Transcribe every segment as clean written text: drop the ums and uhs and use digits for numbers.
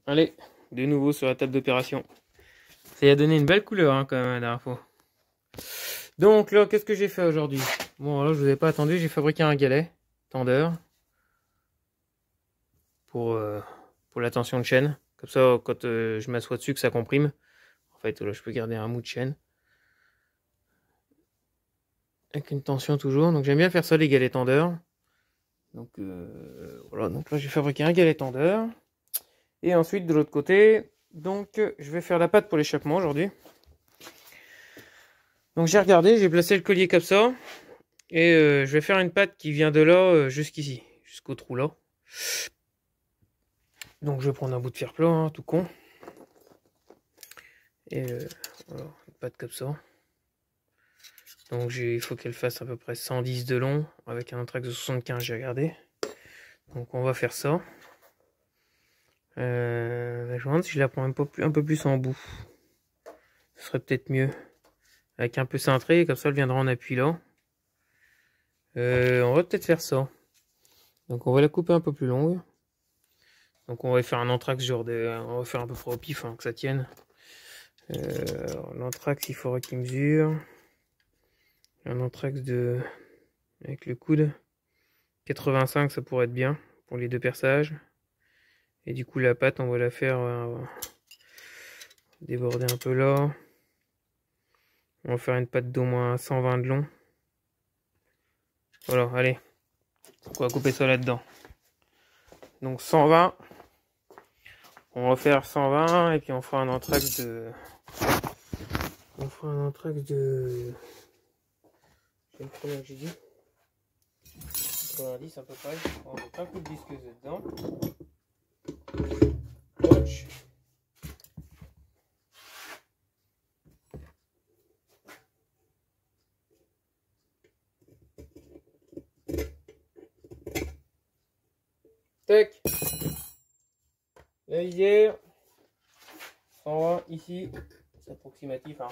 Allez, de nouveau sur la table d'opération. Ça y a donné une belle couleur hein, quand même la dernière fois. Donc là, qu'est-ce que j'ai fait aujourd'hui? Bon, là, je vous ai pas attendu, j'ai fabriqué un galet tendeur pour la tension de chaîne. Comme ça, quand je m'assois dessus, que ça comprime. En fait, là, je peux garder un mou de chaîne. Avec une tension toujours. Donc j'aime bien faire ça, les galets tendeurs. Donc voilà, donc là, j'ai fabriqué un galet tendeur. Et ensuite, de l'autre côté, donc je vais faire la patte pour l'échappement aujourd'hui. Donc j'ai regardé, j'ai placé le collier comme ça. Et je vais faire une patte qui vient de là jusqu'ici, jusqu'au trou là. Donc je vais prendre un bout de fer plat, hein, tout con. Et voilà, une patte comme ça. Donc il faut qu'elle fasse à peu près 110 de long, avec un anthrax de 75, j'ai regardé. Donc on va faire ça. Je me demande si je la prends un peu plus en bout. Ce serait peut-être mieux. Avec un peu cintré, comme ça elle viendra en appui là. On va peut-être faire ça. Donc on va la couper un peu plus longue. Donc on va faire un anthrax genre de... On va faire à peu près au pif, hein, que ça tienne. L'anthrax il faudra qu'il mesure. Un anthrax de... avec le coude. 85 ça pourrait être bien pour les deux perçages. Et du coup la pâte on va la faire déborder un peu là. On va faire une pâte d'au moins 120 de long. Voilà, allez. On va couper ça là-dedans. Donc 120. On va faire 120 et puis on fera un anthrax de... On fera un anthrax de... J'ai le premier que j'ai dit. 90 à peu près. On va mettre un coup de disqueuse dedans. Watch. Tac. La visière. 120 ici. C'est approximatif. Hein.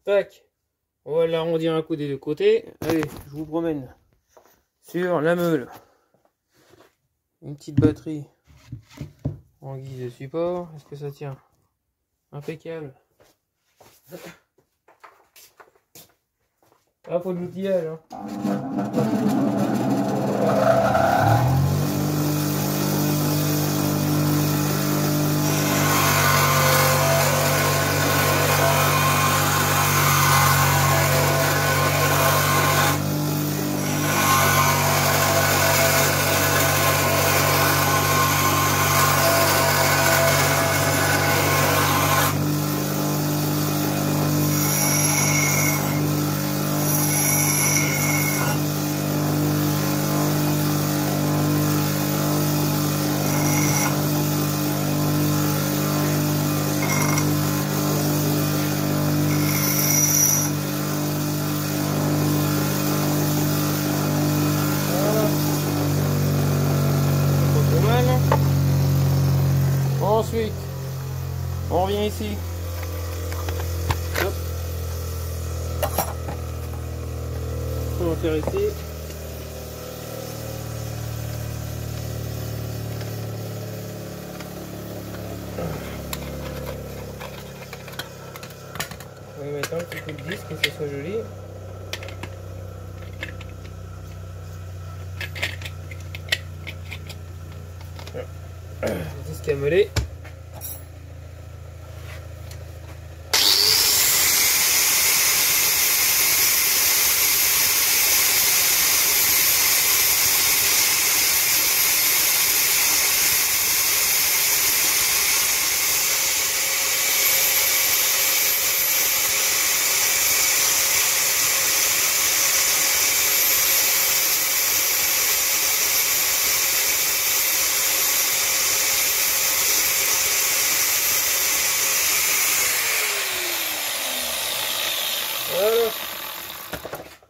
Tac. On va l'arrondir un coup des deux côtés. Allez, je vous promène sur la meule. Une petite batterie en guise de support. Est-ce que ça tient? Impeccable. Ah, faut de l'outillage. Hein. Ensuite, on revient ici. Hop. On va faire ici. On va mettre un petit coup de disque que ce soit joli. Le disque à moller. Voilà,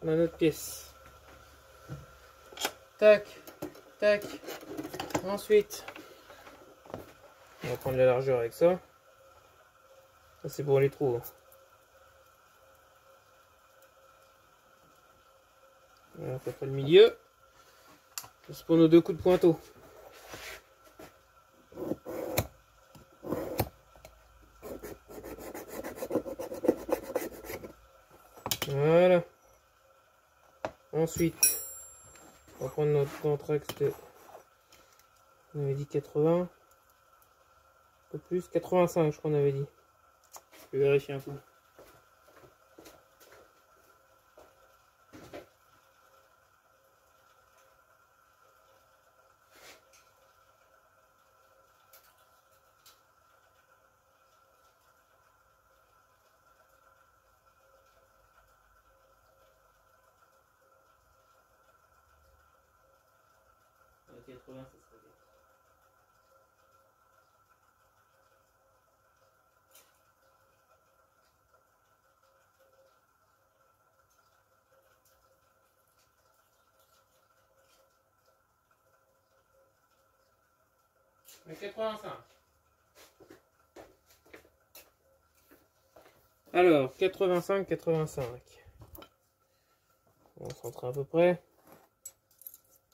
on a notre pièce. Tac, tac. Ensuite, on va prendre la largeur avec ça. Ça c'est pour les trous. Voilà, à peu près le milieu. C'est pour nos 2 coups de pointeau. Voilà. Ensuite, on va prendre notre Dentrax de... On avait dit 80. Un peu plus. 85, je crois qu'on avait dit. Je vais vérifier un coup. À 80, ça serait bien. À 85. Alors, 85, 85. On centre à peu près.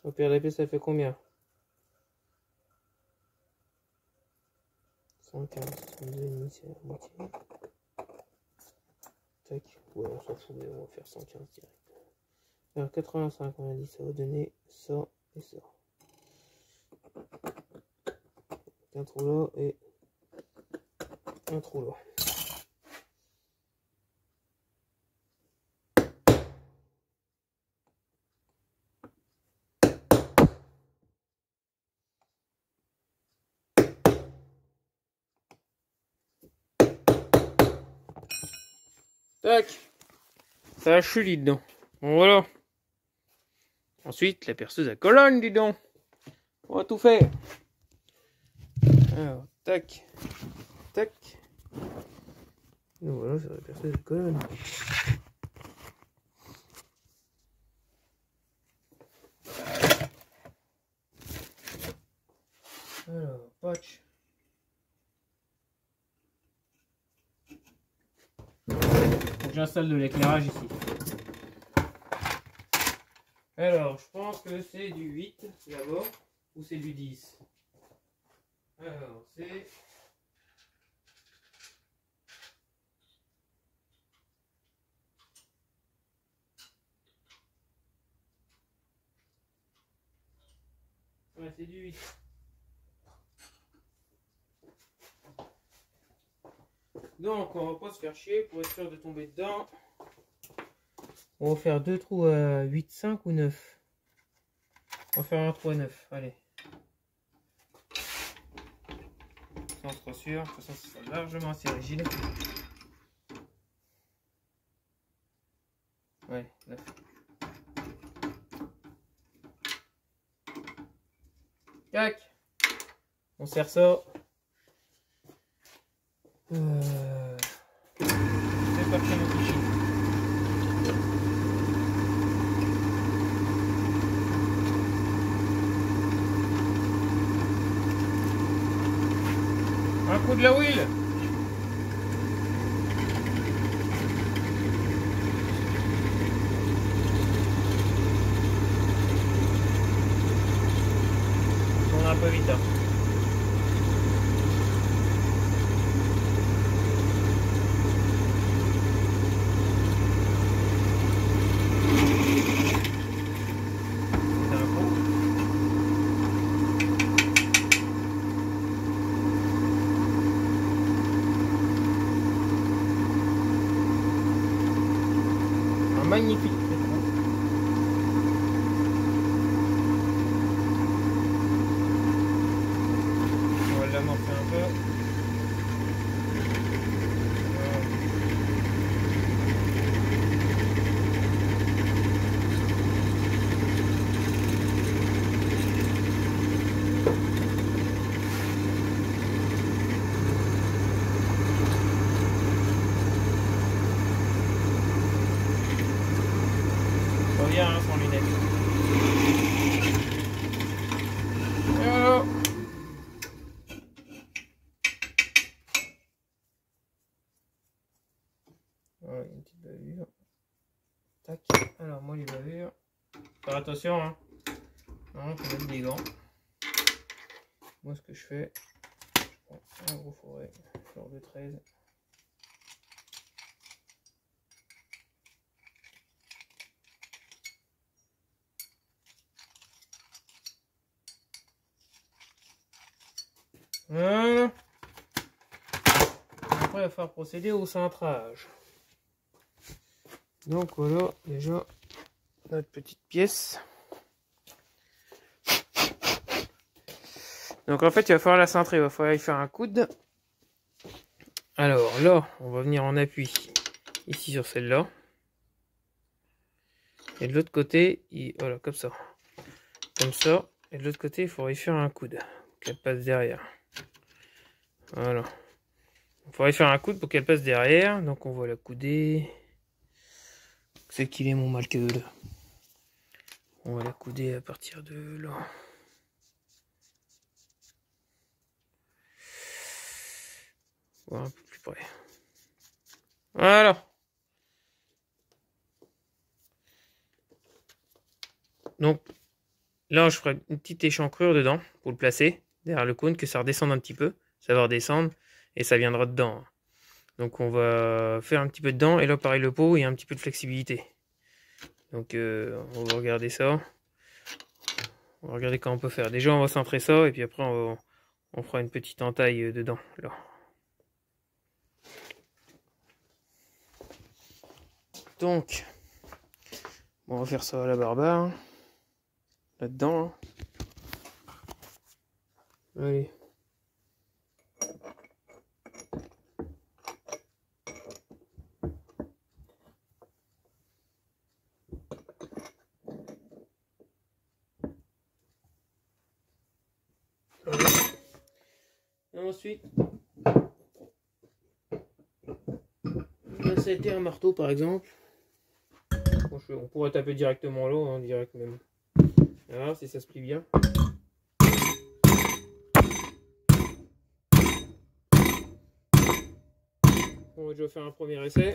Au pire d'épée, ça fait combien? 115, 102,5, c'est la moitié. Tac. Ouais, on s'en fout, mais on va faire 115 direct. Alors, 85, on a dit, ça va donner ça et ça. Un trou là et un trou là. Tac. Ça a chuli dedans. Bon, voilà. Ensuite, la perceuse à colonne, dis donc. On va tout faire. Alors, tac. Tac. Donc voilà, c'est la perceuse à colonne. Alors, patch. J'installe de l'éclairage ici. Alors, je pense que c'est du 8 d'abord, ou c'est du 10. Alors, c'est... Ouais, c'est du 8. Donc, on va pas se faire chier pour être sûr de tomber dedans. On va faire 2 trous à 8, 5 ou 9. On va faire un trou à 9. Allez. On sera sûr. De toute façon, ce sera largement assez rigide. Ouais, 9. Tac. On serre ça. C'est parti mon fichier. Un coup de la wheel. On a un peu vite hein. Magnifique. On va l'amorcer un peu. Reviens hein, sans lunettes. voit les bavures. Faire attention, hein. Non, faut mettre des gants. Moi, ce que je fais, je prends un gros fourret, genre de 13. Voilà. Après, il va falloir procéder au cintrage. Donc voilà, déjà, notre petite pièce. Donc en fait, il va falloir la cintrer, il va falloir y faire un coude. Alors là, on va venir en appui ici sur celle-là. Et de l'autre côté, voilà, comme ça. Comme ça. Et de l'autre côté, il faudra y faire un coude pour qu'elle passe derrière. Voilà. Il faudra y faire un coude pour qu'elle passe derrière. Donc on va la couder. C'est qu'il est mon marqueur. On va la couder à partir de là. Voilà, un peu plus près. Voilà. Donc là, je ferai une petite échancrure dedans pour le placer derrière le cône, que ça redescende un petit peu. Ça va redescendre et ça viendra dedans. Donc on va faire un petit peu dedans. Et là, pareil, le pot, il y a un petit peu de flexibilité. Donc on va regarder ça. On va regarder comment on peut faire. Déjà, on va cintrer ça et puis après, on fera une petite entaille dedans. Là. Donc, bon, on va faire ça à la barbare. Là-dedans. Allez. Et ensuite, là, ça a été un marteau par exemple. Bon, on pourrait taper directement là, hein, direct même. Voilà, si ça se plie bien. On va déjà faire un premier essai.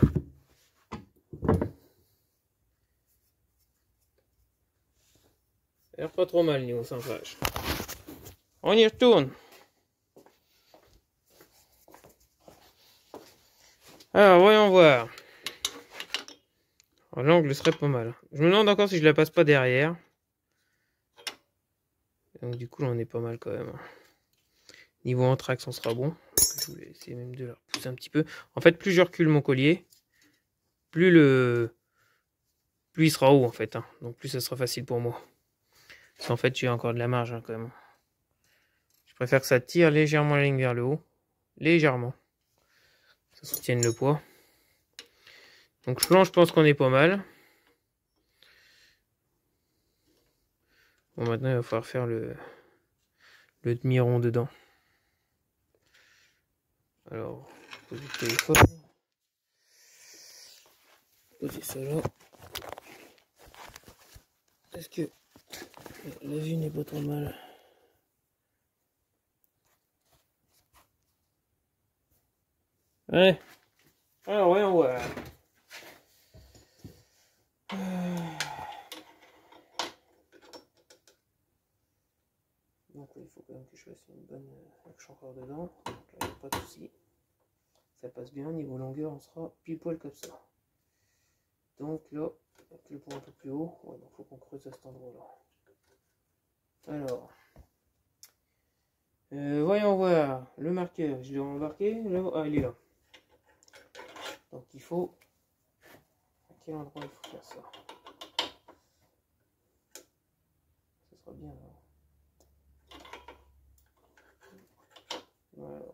Ça a l'air pas trop mal niveau cintrage. On y retourne. Alors, voyons voir. L'angle serait pas mal. Je me demande encore si je la passe pas derrière. Donc du coup, là, on est pas mal quand même. Niveau anthrax, on sera bon. Je voulais essayer même de la repousser un petit peu. En fait, plus je recule mon collier, plus il sera haut en fait. Hein. Donc plus ça sera facile pour moi. Parce qu'en fait, j'ai encore de la marge hein, quand même. Je préfère que ça tire légèrement la ligne vers le haut. Légèrement. Ça soutienne le poids. Donc là, je pense qu'on est pas mal. Bon, maintenant, il va falloir faire le demi-rond dedans. Alors, poser le téléphone. Poser ça là. Est-ce que la vue n'est pas trop mal? Ouais. Alors, ouais, on voit. Donc il faut quand même que je fasse une bonne action encore dedans. Donc là, il n'y a pas de souci. Ça passe bien. Niveau longueur, on sera pile poil comme ça. Donc là, avec le point un peu plus haut, ouais, donc faut qu'on creuse à cet endroit-là. Alors, voyons voir le marqueur. Je l'ai embarqué. Là, ah, il est là. Donc il faut. À quel endroit il faut faire ça? Ça sera bien là. Voilà.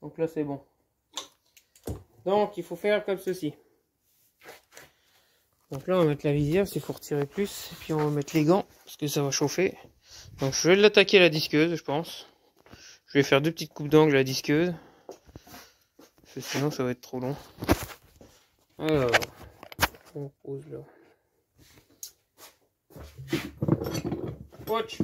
Donc là c'est bon. Donc il faut faire comme ceci. Donc là on va mettre la visière, s'il faut retirer plus. Et puis on va mettre les gants, parce que ça va chauffer. Donc je vais l'attaquer à la disqueuse, je pense. Je vais faire 2 petites coupes d'angle à la disqueuse. Parce que sinon ça va être trop long. Alors, on pose là. Watch.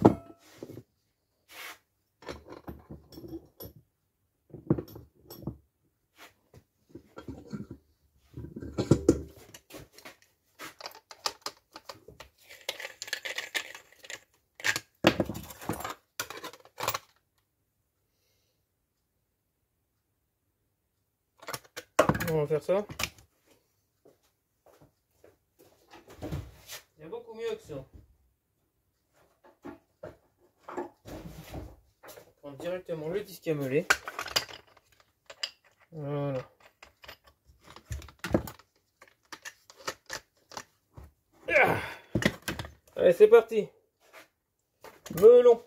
On va faire ça. Il y a beaucoup mieux que ça. Prendre directement le disque à meuler. Voilà. Ah, allez, c'est parti. Melon.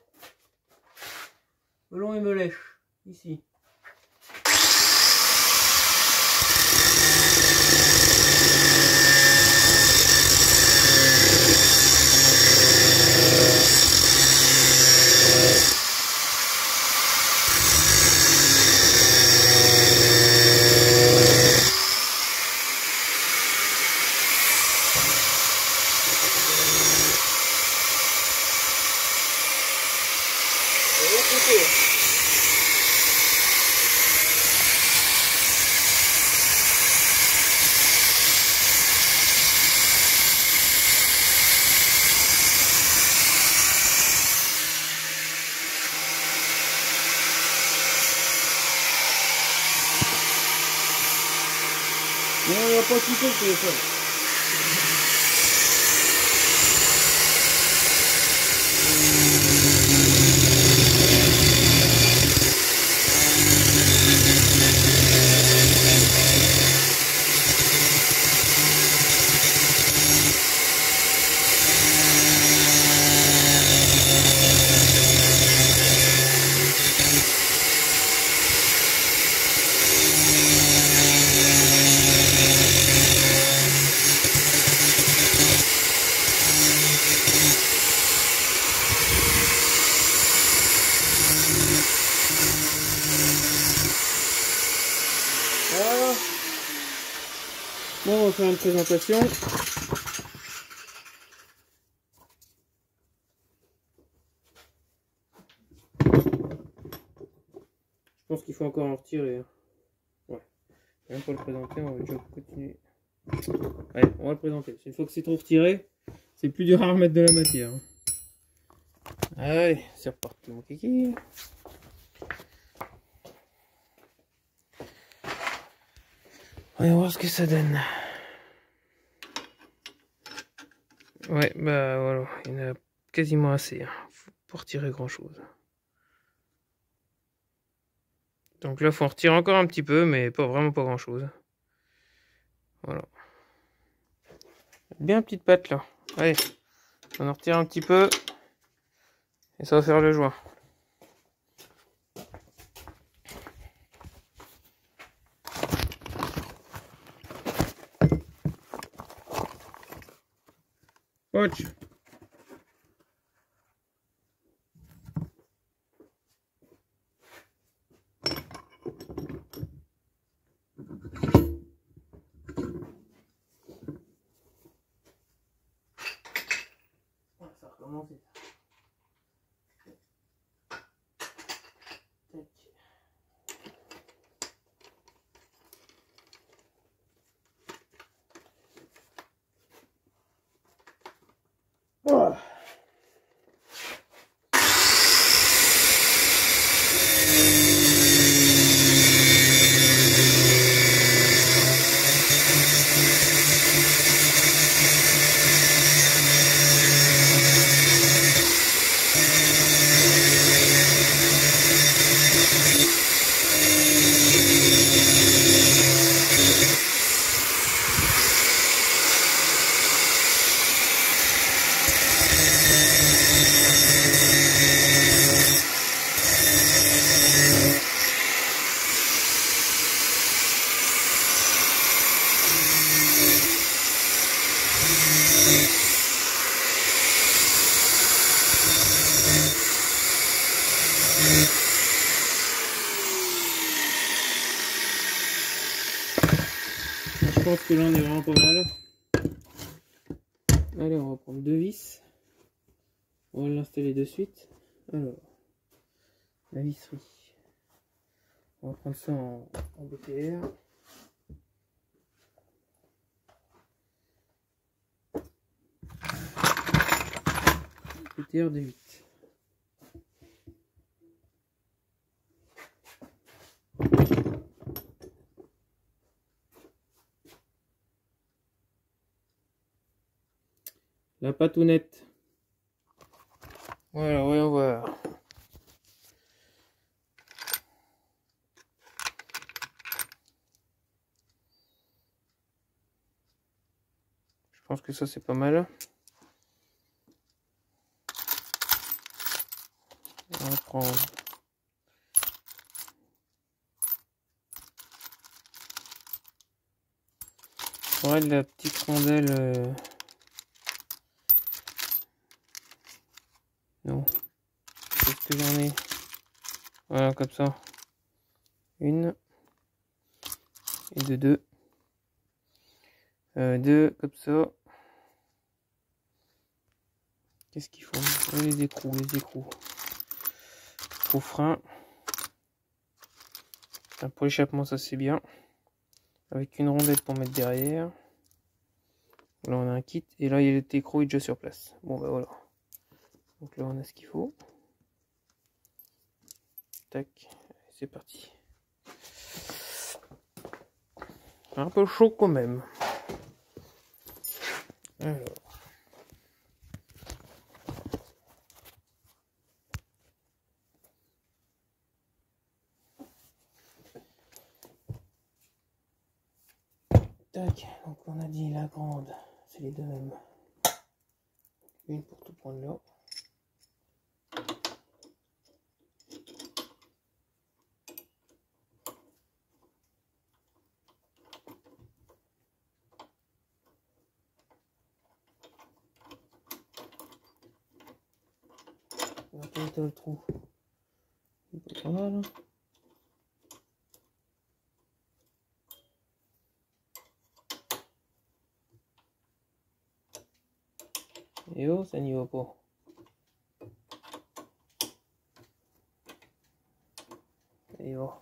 Melon et melèche. Ici. Non, il n'y a pas de souci le téléphone. Voilà. Bon, on va faire une présentation. Je pense qu'il faut encore en retirer. Ouais. Même pour le présenter, on va déjà continuer. Allez, on va le présenter. Une fois que c'est trop retiré, c'est plus dur à remettre de la matière. Allez, c'est reparti mon kiki. Voyons voir ce que ça donne. Ouais, bah voilà, il y en a quasiment assez. Faut pas retirer grand chose. Donc là, faut en retirer encore un petit peu, mais pas vraiment pas grand chose. Voilà. Bien petite patte là. Allez, on en retire un petit peu. Et ça va faire le joint. Watch. Ça recommence. je pense que là on est vraiment pas mal. Allez, on va prendre 2 vis. On va l'installer de suite. Alors, la visserie. On va prendre ça en BTR. BTR de 8. La patounette. Voilà, voyons voir. Je pense que ça c'est pas mal. On va prendre ouais, de la petite rondelle. Non. Qu'est-ce que j'en ai? Voilà, comme ça. Une. Et de deux. Deux, comme ça. Qu'est-ce qu'il faut? Les écrous, les écrous. Au frein. Pour l'échappement, ça c'est bien. Avec une rondelle pour mettre derrière. Là on a un kit. Et là il y a le écrou déjà sur place. Bon bah voilà. Donc là on a ce qu'il faut. Tac. C'est parti. Un peu chaud quand même. Alors. Tac, donc on a dit la grande, c'est les deux mêmes. Une pour tout prendre là. On va pas le trou. Pas mal. Et oh, ça n'y va pas. Et oh.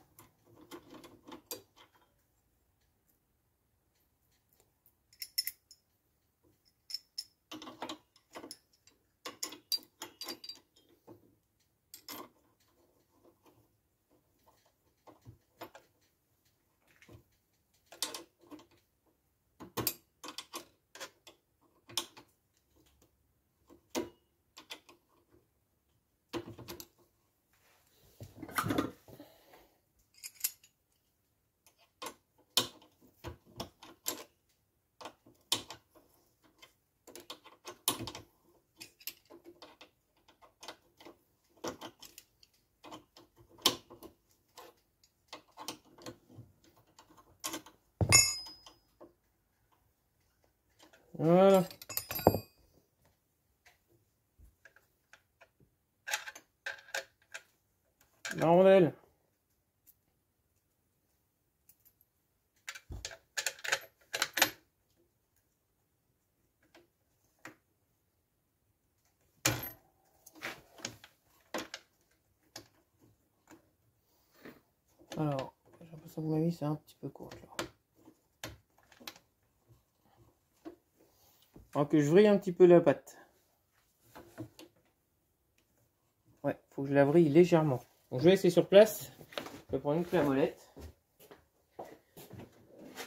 Voilà. La rondelle. Alors, j'ai l'impression que ma vis c'est un petit peu courte là. Alors que je vrille un petit peu la patte. Ouais, faut que je la vrille légèrement. Donc je vais essayer sur place. Je vais prendre une clé à molette.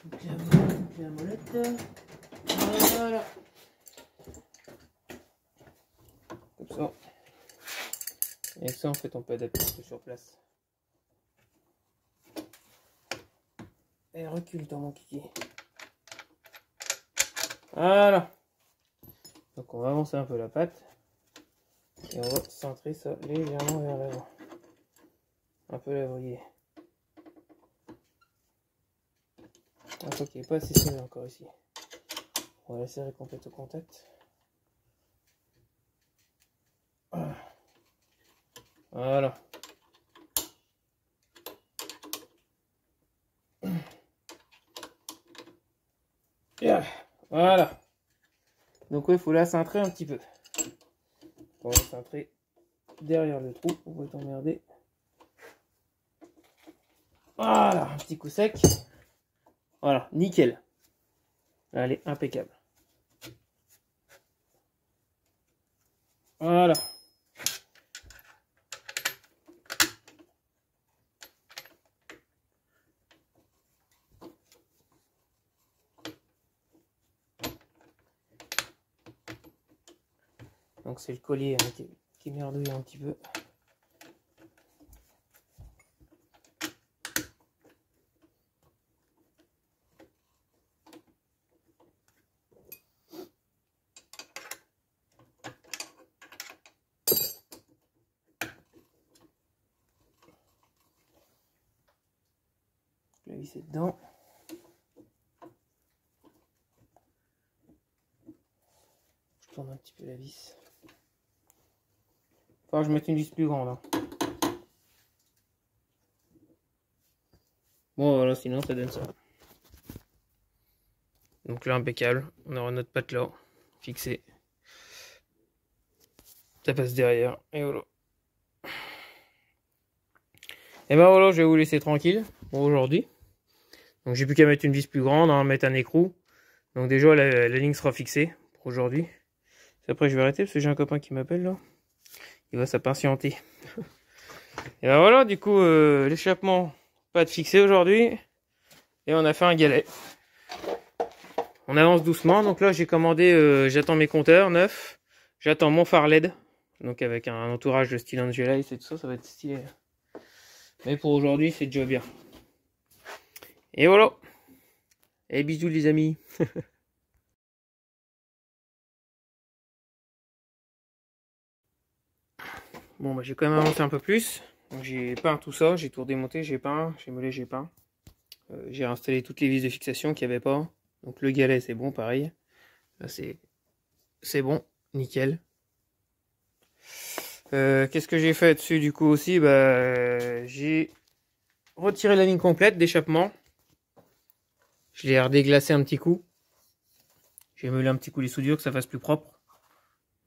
Une clé à molette. Voilà. Comme ça. Et ça en fait on peut adapter un peu sur place. Et recule dans mon kiki. Voilà. Donc on va avancer un peu la patte. Et on va centrer ça légèrement vers l'avant. Un peu la vriller. Je crois qu'il n'est pas assez serré encore ici. On va la serrer complète au contact. Voilà. Voilà. Donc il faut la cintrer un petit peu. On va la cintrer derrière le trou, on va t'emmerder. Voilà, un petit coup sec. Voilà, nickel. Allez, impeccable. Voilà. Donc c'est le collier hein, qui merdouille un petit peu. Je vais visser dedans. Je tourne un petit peu la vis. Faut que je mette une vis plus grande. Hein. Bon voilà, sinon ça donne ça. Donc là impeccable, on aura notre patelin fixé. Ça passe derrière et voilà. Et ben voilà, je vais vous laisser tranquille pour aujourd'hui. Donc j'ai plus qu'à mettre une vis plus grande, hein, mettre un écrou. Donc déjà la ligne sera fixée pour aujourd'hui. Après je vais arrêter parce que j'ai un copain qui m'appelle là. Il va s'impatienter. Et ben voilà, du coup l'échappement pas de fixé aujourd'hui. Et on a fait un galet. On avance doucement. Donc là j'ai commandé, j'attends mes compteurs neufs. J'attends mon phare LED. Donc avec un entourage de style Angela et tout ça, ça va être stylé. Mais pour aujourd'hui c'est déjà bien. Et voilà. Et bisous les amis. Bon bah j'ai quand même avancé un peu plus. Donc j'ai peint tout ça, j'ai tout démonté, j'ai peint, j'ai moulé, j'ai peint. J'ai installé toutes les vis de fixation qu'il n'y avait pas. Donc le galet c'est bon pareil. Là c'est bon, nickel. Qu'est-ce que j'ai fait dessus du coup aussi? Bah j'ai retiré la ligne complète d'échappement. Je l'ai redéglacé un petit coup. J'ai meulé un petit coup les soudures que ça fasse plus propre.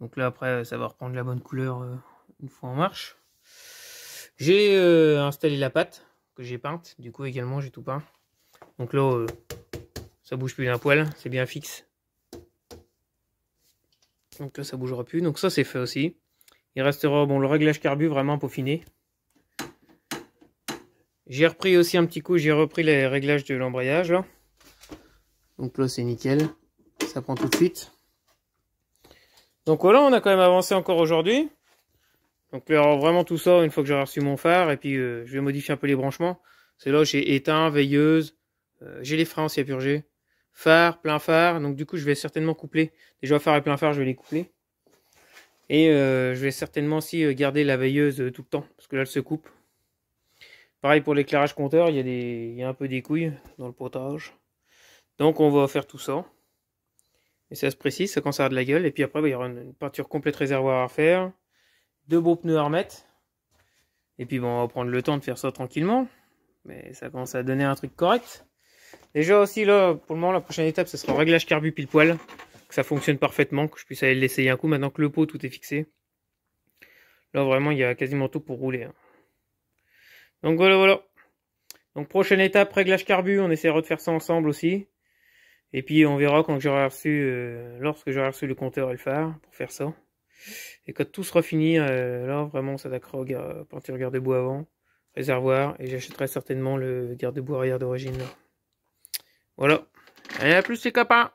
Donc là après ça va reprendre la bonne couleur une fois en marche. J'ai installé la pâte que j'ai peinte. Du coup également j'ai tout peint. Donc là ça bouge plus d'un poil. C'est bien fixe. Donc là ça bougera plus. Donc ça c'est fait aussi. Il restera bon le réglage carbu vraiment peaufiné. J'ai repris aussi un petit coup. J'ai repris les réglages de l'embrayage là. Donc là c'est nickel. Ça prend tout de suite. Donc voilà, on a quand même avancé encore aujourd'hui. Donc là, vraiment tout ça, une fois que j'ai reçu mon phare, et puis je vais modifier un peu les branchements. C'est là j'ai éteint, veilleuse, j'ai les freins aussi à purger. Phare, plein phare, donc du coup je vais certainement coupler. Déjà phare et plein phare, je vais les coupler. Et je vais certainement aussi garder la veilleuse tout le temps, parce que là elle se coupe. Pareil pour l'éclairage compteur, il y a un peu des couilles dans le potage. Donc on va faire tout ça. Et ça se précise, ça conserve de la gueule. Et puis après, il y aura une peinture complète réservoir à faire. 2 beaux pneus à remettre. Et puis bon, on va prendre le temps de faire ça tranquillement. Mais ça commence à donner un truc correct. Déjà aussi là, pour le moment, la prochaine étape, ce sera un réglage carbu pile poil. Que ça fonctionne parfaitement, que je puisse aller l'essayer un coup maintenant que le pot tout est fixé. Là vraiment, il y a quasiment tout pour rouler. Hein. Donc voilà. Donc prochaine étape, réglage carbu, on essaiera de faire ça ensemble aussi. Et puis on verra quand j'aurai reçu, lorsque j'aurai reçu le compteur et le phare pour faire ça. Et quand tout sera fini, là vraiment on s'attaquera au peinture garde-boue avant, réservoir, et j'achèterai certainement le garde-boue arrière d'origine. Voilà. Allez, à plus les copains!